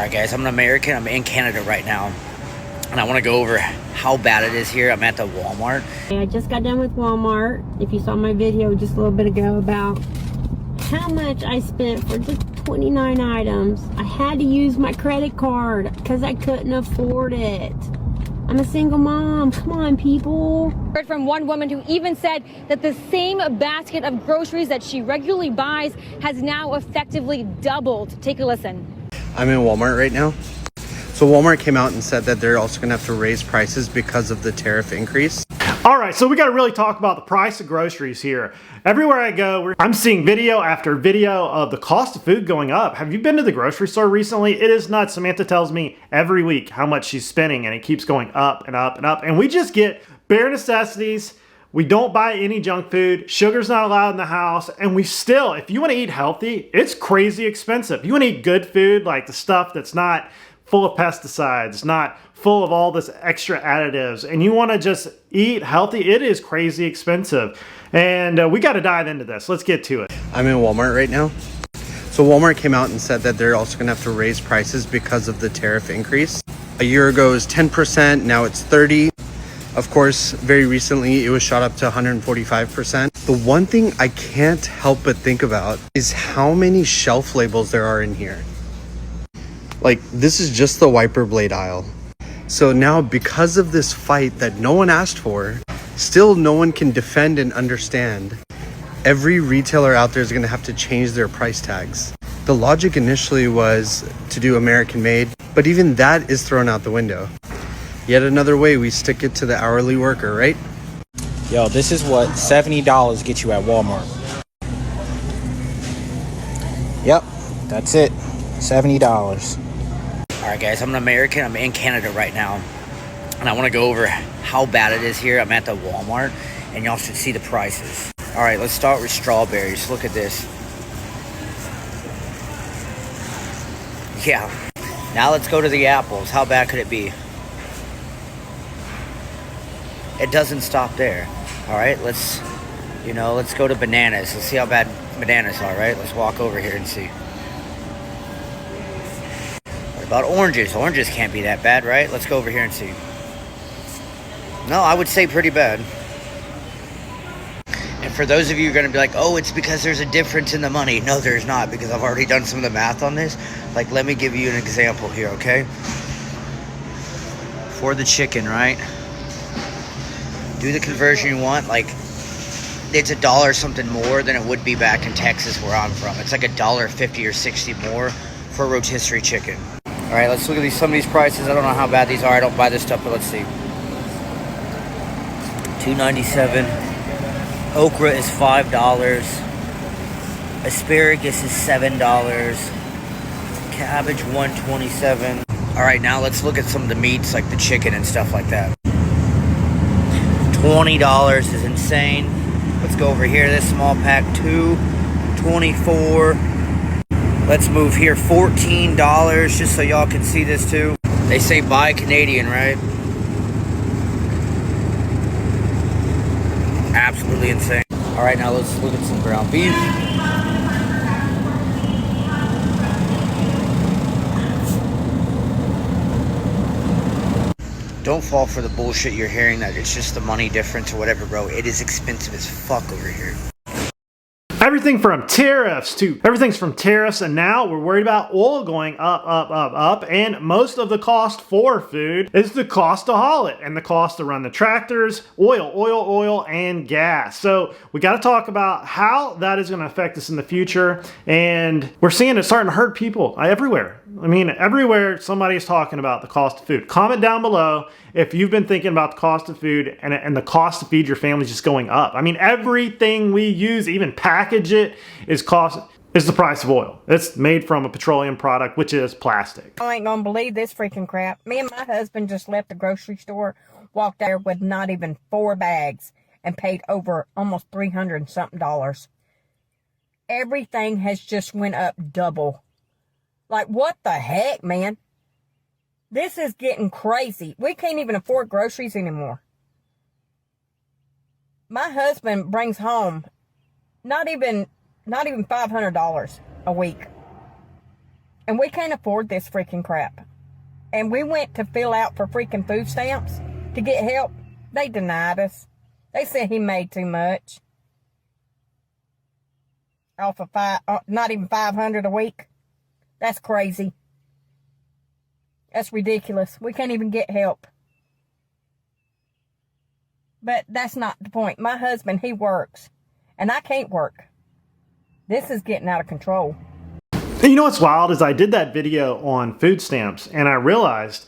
Alright guys, I'm an American, I'm in Canada right now, and I want to go over how bad it is here. I'm at the Walmart. I just got done with Walmart. If you saw my video just a little bit ago about how much I spent for just 29 items, I had to use my credit card because I couldn't afford it. I'm a single mom. Come on, people. Heard from one woman who even said that the same basket of groceries that she regularly buys has now effectively doubled. Take a listen. I'm in Walmart right now. So Walmart came out and said that they're also gonna have to raise prices because of the tariff increase. All right, so we got to really talk about the price of groceries here. Everywhere I go, I'm seeing video after video of the cost of food going up. Have you been to the grocery store recently? It is nuts. Samantha tells me every week how much she's spending, and it keeps going up and up and up. And we just get bare necessities. We don't buy any junk food. Sugar's not allowed in the house. And we still, if you want to eat healthy, it's crazy expensive. You want to eat good food, like the stuff that's not full of pesticides, not full of all this extra additives, and you want to just eat healthy, it is crazy expensive. And we got to dive into this. Let's get to it. I'm in Walmart right now. So Walmart came out and said that they're also gonna have to raise prices because of the tariff increase. A year ago it was 10%, now it's 30%. Of course, very recently it was shot up to 145%. The one thing I can't help but think about is how many shelf labels there are in here. Like, this is just the wiper blade aisle. So now, because of this fight that no one asked for, still no one can defend and understand, every retailer out there is going to have to change their price tags. The logic initially was to do American made, but even that is thrown out the window. Yet another way we stick it to the hourly worker, right? Yo, this is what $70 get you at Walmart. Yep, that's it. $70. Alright guys, I'm an American, I'm in Canada right now, and I want to go over how bad it is here. I'm at the Walmart, and y'all should see the prices. Alright, let's start with strawberries. Look at this. Yeah. Now let's go to the apples. How bad could it be? It doesn't stop there. Alright, let's go to bananas. Let's see how bad bananas are, right? Let's walk over here and see. About oranges. Oranges can't be that bad, right? Let's go over here and see. No, I would say pretty bad. And for those of you who are going to be like, oh, it's because there's a difference in the money. No, there's not, because I've already done some of the math on this. Like, let me give you an example here, okay? For the chicken, right? Do the conversion you want. Like, it's $1 something more than it would be back in Texas where I'm from. It's like $1.50 or 60 more for a rotisserie chicken. All right, let's look at some of these prices. I don't know how bad these are. I don't buy this stuff, but let's see. $2.97. Okra is $5. Asparagus is $7. Cabbage $1.27. All right, now let's look at some of the meats, like the chicken and stuff like that. $20 is insane. Let's go over here. This small pack, $2.24. Let's move here, $14, just so y'all can see this too. They say buy Canadian, right? Absolutely insane. All right, now let's look at some ground beef. Don't fall for the bullshit you're hearing that it's just the money difference or whatever, bro. It is expensive as fuck over here. Everything's from tariffs, and now we're worried about oil going up, and most of the cost for food is the cost to haul it, and the cost to run the tractors, oil, and gas. So we got to talk about how that is going to affect us in the future, and we're seeing it starting to hurt people everywhere. I mean, everywhere somebody's talking about the cost of food. Comment down below if you've been thinking about the cost of food and the cost to feed your family just going up. I mean, everything we use, even package it, is the price of oil. It's made from a petroleum product, which is plastic. I ain't gonna believe this freaking crap. Me and my husband just left the grocery store, walked there with not even 4 bags, and paid over almost $300 and something. Everything has just went up double. Like, what the heck, man? This is getting crazy. We can't even afford groceries anymore. My husband brings home not even $500 a week. And we can't afford this freaking crap. And we went to fill out for freaking food stamps to get help. They denied us. They said he made too much. Off of not even $500 a week. That's crazy. That's ridiculous. We can't even get help. But that's not the point. My husband, he works. And I can't work. This is getting out of control. You know what's wild is I did that video on food stamps and I realized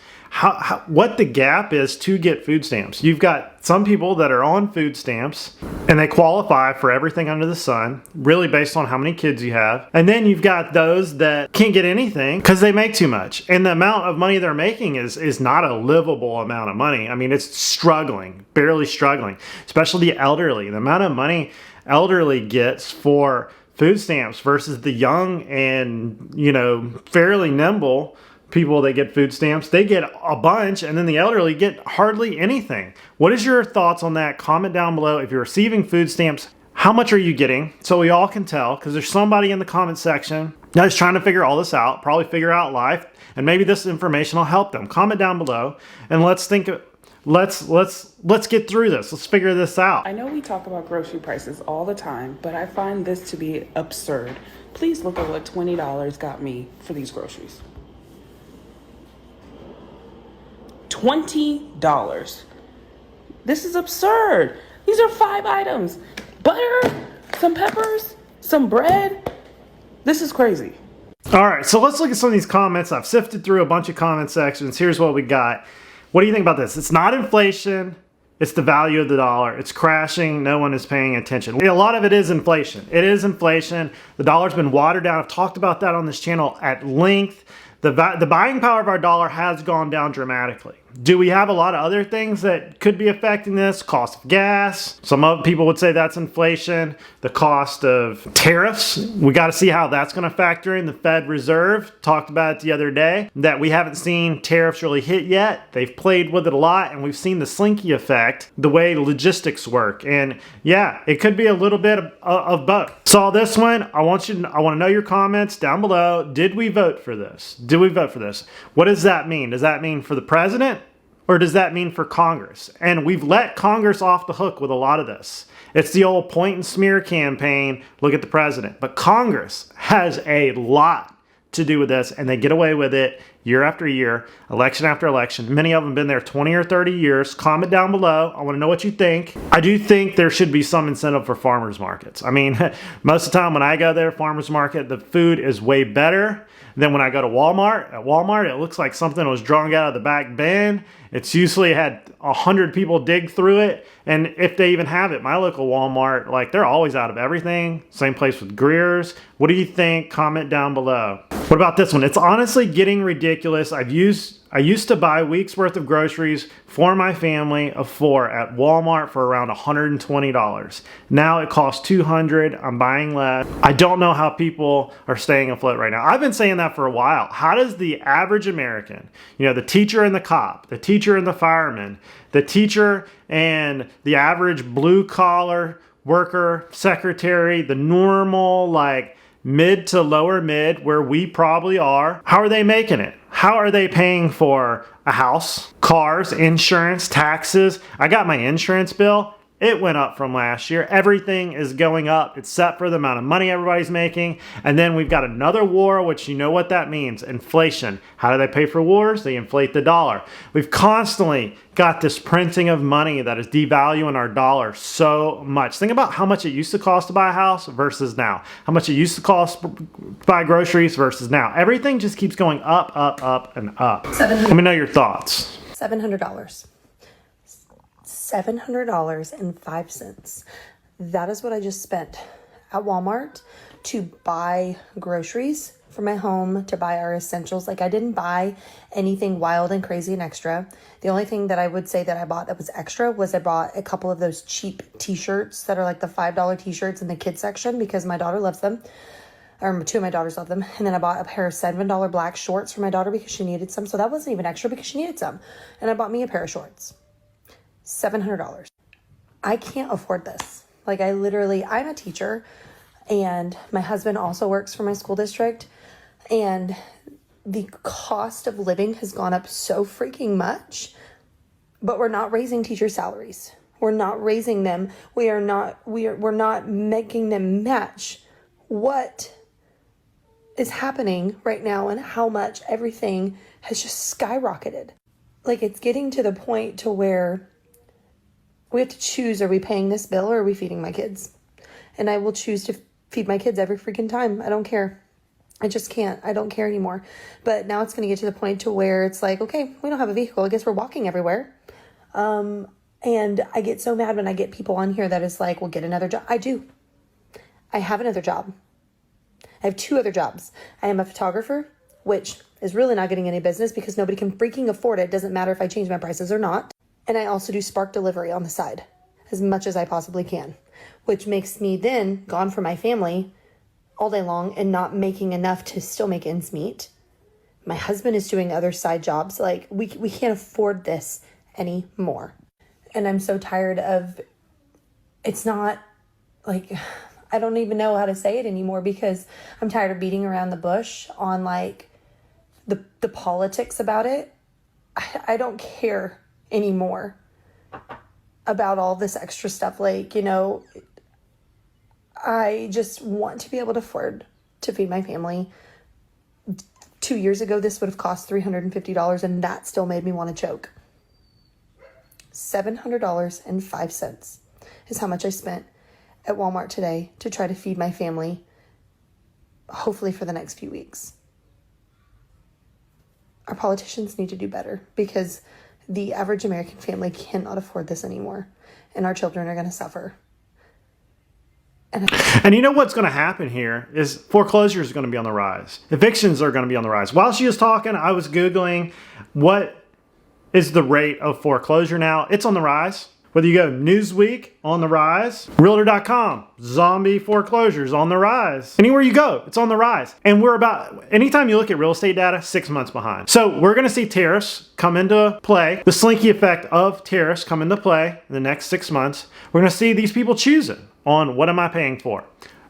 what the gap is to get food stamps. You've got some people that are on food stamps and they qualify for everything under the sun, really based on how many kids you have. And then you've got those that can't get anything because they make too much. And the amount of money they're making is not a livable amount of money. I mean, it's struggling, barely struggling, especially the elderly. The amount of money elderly gets for food stamps versus the young and, you know, fairly nimble people that get food stamps, they get a bunch, and then the elderly get hardly anything. What is your thoughts on that? Comment down below. If you're receiving food stamps, how much are you getting? So we all can tell, because there's somebody in the comment section that's trying to figure all this out, probably figure out life, and maybe this information will help them. Comment down below, and let's get through this. Let's figure this out. I know we talk about grocery prices all the time, but I find this to be absurd. Please look at what $20 got me for these groceries. $20. This is absurd. These are 5 items. Butter, some peppers, some bread. This is crazy. All right, so let's look at some of these comments. I've sifted through a bunch of comment sections. Here's what we got. What do you think about this? It's not inflation. It's the value of the dollar. It's crashing. No one is paying attention. A lot of it is inflation. It is inflation. The dollar's been watered down. I've talked about that on this channel at length. The buying power of our dollar has gone down dramatically. Do we have a lot of other things that could be affecting this? Cost of gas. Some other people would say that's inflation. The cost of tariffs. We got to see how that's going to factor in. The Fed Reserve talked about it the other day that we haven't seen tariffs really hit yet. They've played with it a lot, and we've seen the slinky effect, the way logistics work. And yeah, it could be a little bit of both. Saw this one. I want to know your comments down below. Did we vote for this? Did we vote for this? What does that mean? Does that mean for the president? Or does that mean for Congress? And we've let Congress off the hook with a lot of this. It's the old point and smear campaign, look at the president. But Congress has a lot to do with this, and they get away with it year after year, election after election. Many of them have been there 20 or 30 years. Comment down below. I want to know what you think. I do think there should be some incentive for farmers markets. I mean, most of the time when I go there, farmers market, the food is way better than when I go to Walmart. At Walmart, it looks like something was drawn out of the back bin. It's usually had 100 people dig through it. And if they even have it, my local Walmart, like, they're always out of everything. Same place with Greer's. What do you think? Comment down below. What about this one? It's honestly getting ridiculous. I used to buy a week's worth of groceries for my family of 4 at Walmart for around $120. Now it costs $200. I'm buying less. I don't know how people are staying afloat right now. I've been saying that for a while. How does the average American, you know, the teacher and the cop, the teacher and the fireman, the teacher and the average blue collar worker, secretary, the normal, like, mid to lower mid, where we probably are, how are they making it? How are they paying for a house, cars, insurance, taxes? I got my insurance bill. It went up from last year. Everything is going up except for the amount of money everybody's making. And then we've got another war, which you know what that means. Inflation. How do they pay for wars? They inflate the dollar. We've constantly got this printing of money that is devaluing our dollar so much. Think about how much it used to cost to buy a house versus now. How much it used to cost to buy groceries versus now. Everything just keeps going up, up, up, and up. Let me know your thoughts. $700. $700.05. That is what I just spent at Walmart to buy groceries for my home, to buy our essentials. Like, I didn't buy anything wild and crazy and extra. The only thing that I would say that I bought that was extra was I bought a couple of those cheap t-shirts that are like the $5 t-shirts in the kids section because my daughter loves them. Or 2 of my daughters love them. And then I bought a pair of $7 black shorts for my daughter because she needed some. So that wasn't even extra because she needed some. And I bought me a pair of shorts. $700. I can't afford this. Like, I'm a teacher, and my husband also works for my school district. And the cost of living has gone up so freaking much, but we're not raising teacher salaries. We're not raising them. We're not making them match what is happening right now and how much everything has just skyrocketed. Like, it's getting to the point to where we have to choose, are we paying this bill or are we feeding my kids? And I will choose to feed my kids every freaking time. I don't care. I just can't. I don't care anymore. But now it's going to get to the point to where it's like, okay, we don't have a vehicle. I guess we're walking everywhere. And I get so mad when I get people on here that is like, well, get another job. I do. I have another job. I have 2 other jobs. I am a photographer, which is really not getting any business because nobody can freaking afford it. It doesn't matter if I change my prices or not. And I also do Spark delivery on the side as much as I possibly can, which makes me then gone from my family all day long and not making enough to still make ends meet. My husband is doing other side jobs. Like, we can't afford this anymore. And I'm so tired of, it's not like, I don't even know how to say it anymore because I'm tired of beating around the bush on like the politics about it. I don't care anymore about all this extra stuff. Like, you know, I just want to be able to afford to feed my family. 2 years ago, this would have cost $350, and that still made me want to choke. $700.05 is how much I spent at Walmart today to try to feed my family, hopefully for the next few weeks. Our politicians need to do better because the average American family cannot afford this anymore, and our children are going to suffer. And you know what's going to happen here is foreclosures are going to be on the rise. Evictions are going to be on the rise. While she was talking, I was Googling what is the rate of foreclosure now. It's on the rise. Whether you go Newsweek, on the rise. Realtor.com, zombie foreclosures on the rise. Anywhere you go, it's on the rise. And we're about, anytime you look at real estate data, 6 months behind. So we're going to see tariffs come into play. The slinky effect of tariffs come into play in the next 6 months. We're going to see these people choosing on what am I paying for?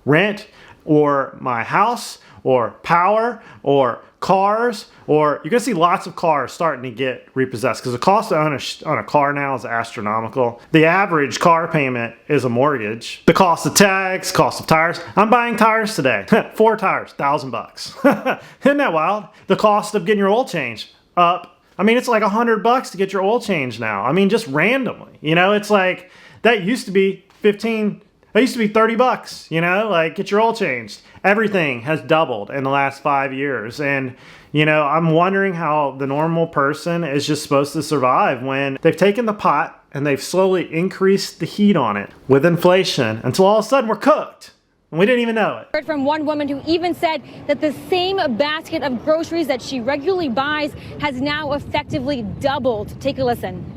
Rent, or my house, or power, or cars, or you're going to see lots of cars starting to get repossessed because the cost to own a car now is astronomical. The average car payment is a mortgage. The cost of tags, cost of tires. I'm buying tires today. 4 tires, $1,000. Isn't that wild? The cost of getting your oil changed up. I mean, it's like $100 to get your oil changed now. I mean, just randomly. You know, it's like that used to be that used to be $30, you know, like get your oil changed. Everything has doubled in the last 5 years. And, you know, I'm wondering how the normal person is just supposed to survive when they've taken the pot and they've slowly increased the heat on it with inflation until all of a sudden we're cooked. And we didn't even know it. Heard from one woman who even said that the same basket of groceries that she regularly buys has now effectively doubled. Take a listen.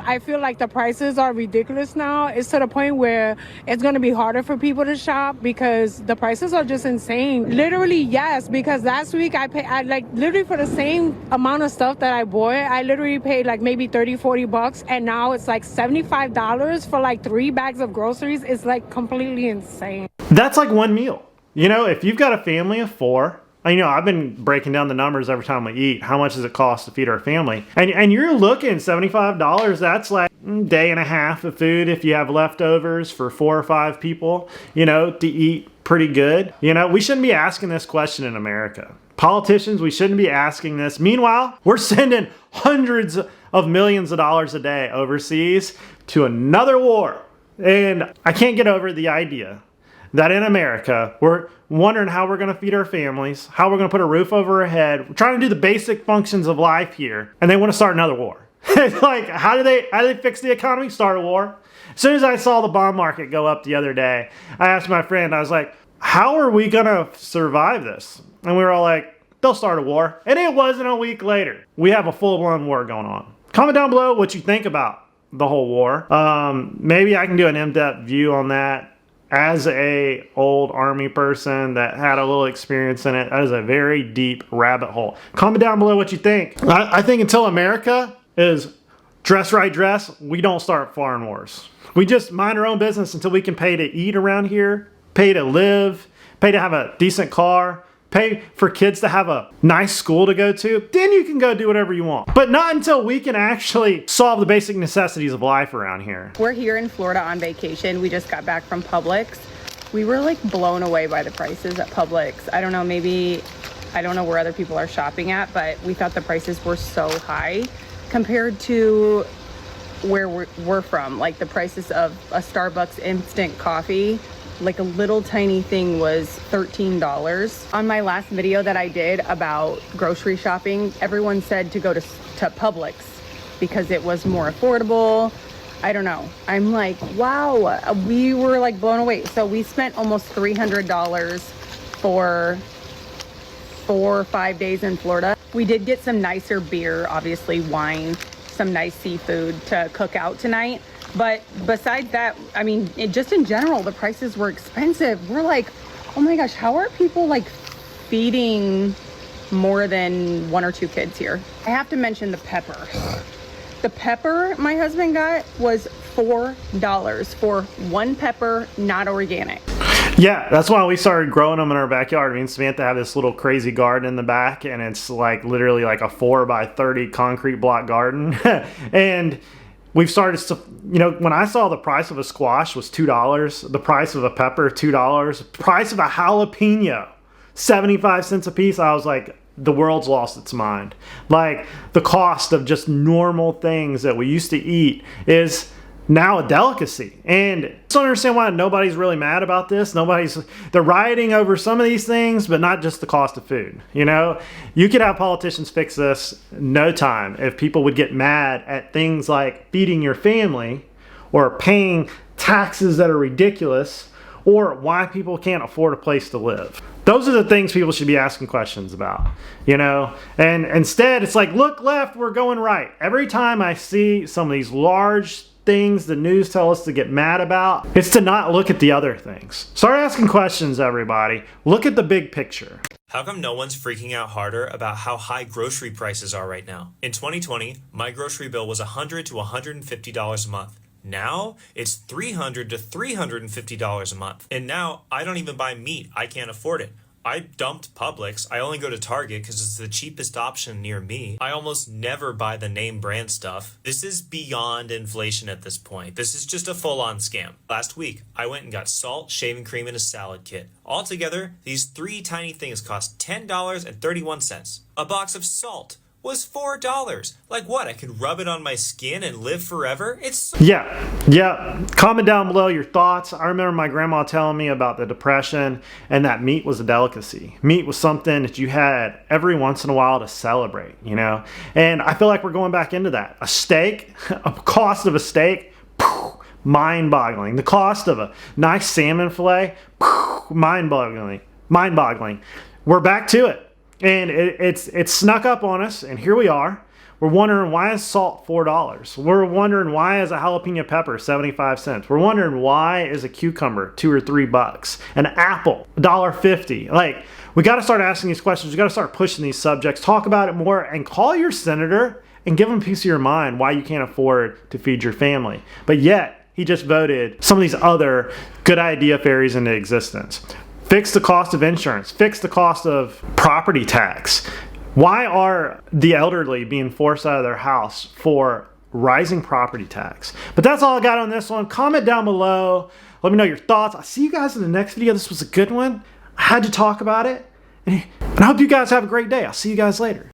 I feel like the prices are ridiculous now. It's to the point where it's going to be harder for people to shop because the prices are just insane. Literally, yes, because last week I like literally for the same amount of stuff that I bought, I literally paid like maybe $30-40, and now it's like $75 for like 3 bags of groceries. It's like completely insane. That's like one meal. You know, if you've got a family of 4, you know, I've been breaking down the numbers every time we eat. How much does it cost to feed our family? And you're looking $75. That's like a day and a half of food if you have leftovers for 4 or 5 people, you know, to eat pretty good. You know, we shouldn't be asking this question in America. Politicians, we shouldn't be asking this. Meanwhile, we're sending hundreds of millions of dollars a day overseas to another war. And I can't get over the idea that in America, we're wondering how we're going to feed our families, how we're going to put a roof over our head. We're trying to do the basic functions of life here, and they want to start another war. It's like, how do they fix the economy? Start a war? As soon as I saw the bond market go up the other day, I asked my friend, I was like, how are we going to survive this? And we were all like, they'll start a war. And it wasn't a week later. We have a full-blown war going on. Comment down below what you think about the whole war. Maybe I can do an in-depth view on that. As a old army person that had a little experience in it, that is a very deep rabbit hole. Comment down below what you think. I think until America is dress right dress, we don't start foreign wars. We just mind our own business until we can pay to eat around here, pay to live, pay to have a decent car, pay for kids to have a nice school to go to, then you can go do whatever you want. But not until we can actually solve the basic necessities of life around here. We're here in Florida on vacation. We just got back from Publix. We were like blown away by the prices at Publix. I don't know, maybe, I don't know where other people are shopping at, but we thought the prices were so high compared to where we're from. Like the prices of a Starbucks instant coffee, like a little tiny thing was $13. On my last video that I did about grocery shopping, everyone said to go to Publix because it was more affordable. I don't know. I'm like, wow, we were like blown away. So we spent almost $300 for 4 or 5 days in Florida. We did get some nicer beer, obviously wine, some nice seafood to cook out tonight. But besides that, I mean, just in general, the prices were expensive. We're like, oh my gosh, how are people like feeding more than 1 or 2 kids here? I have to mention the pepper. The pepper my husband got was $4 for 1 pepper, not organic. Yeah, that's why we started growing them in our backyard. Me and Samantha have this little crazy garden in the back, and it's like literally like a 4 by 30 concrete block garden. And we've started to, you know, when I saw the price of a squash was $2, the price of a pepper, $2, the price of a jalapeno, 75 cents a piece, I was like, the world's lost its mind. Like the cost of just normal things that we used to eat is now a delicacy. And I don't understand why nobody's really mad about this. They're rioting over some of these things, but not just the cost of food. You know, you could have politicians fix this in no time if people would get mad at things like feeding your family or paying taxes that are ridiculous or why people can't afford a place to live. Those are the things people should be asking questions about, you know? And instead, it's like, look left, we're going right. Every time I see some of these large things the news tell us to get mad about, it's to not look at the other things. Start asking questions, everybody. Look at the big picture. How come no one's freaking out harder about how high grocery prices are right now? In 2020, my grocery bill was $100 to $150 a month. Now it's $300 to $350 a month. And now I don't even buy meat. I can't afford it. I dumped Publix. I only go to Target because it's the cheapest option near me. I almost never buy the name brand stuff. This is beyond inflation at this point. This is just a full-on scam. Last week, I went and got salt, shaving cream, and a salad kit. Altogether, these 3 tiny things cost $10.31. A box of salt was $4. Like what? I could rub it on my skin and live forever? It's Yeah. Comment down below your thoughts. I remember my grandma telling me about the Depression and that meat was a delicacy. Meat was something that you had every once in a while to celebrate, you know? And I feel like we're going back into that. A steak, a cost of a steak, mind-boggling. The cost of a nice salmon fillet, mind-boggling. We're back to it. And it's snuck up on us, and here we are. We're wondering, why is salt $4? We're wondering, why is a jalapeno pepper 75 cents? We're wondering, why is a cucumber $2 or $3? An apple, $1.50. Like, we got to start asking these questions. We got to start pushing these subjects. Talk about it more, and call your senator and give him a piece of your mind why you can't afford to feed your family. But yet, he just voted some of these other good idea fairies into existence. Fix the cost of insurance. Fix the cost of property tax. Why are the elderly being forced out of their house for rising property tax? But that's all I got on this one. Comment down below. Let me know your thoughts. I'll see you guys in the next video. This was a good one. I had to talk about it. And I hope you guys have a great day. I'll see you guys later.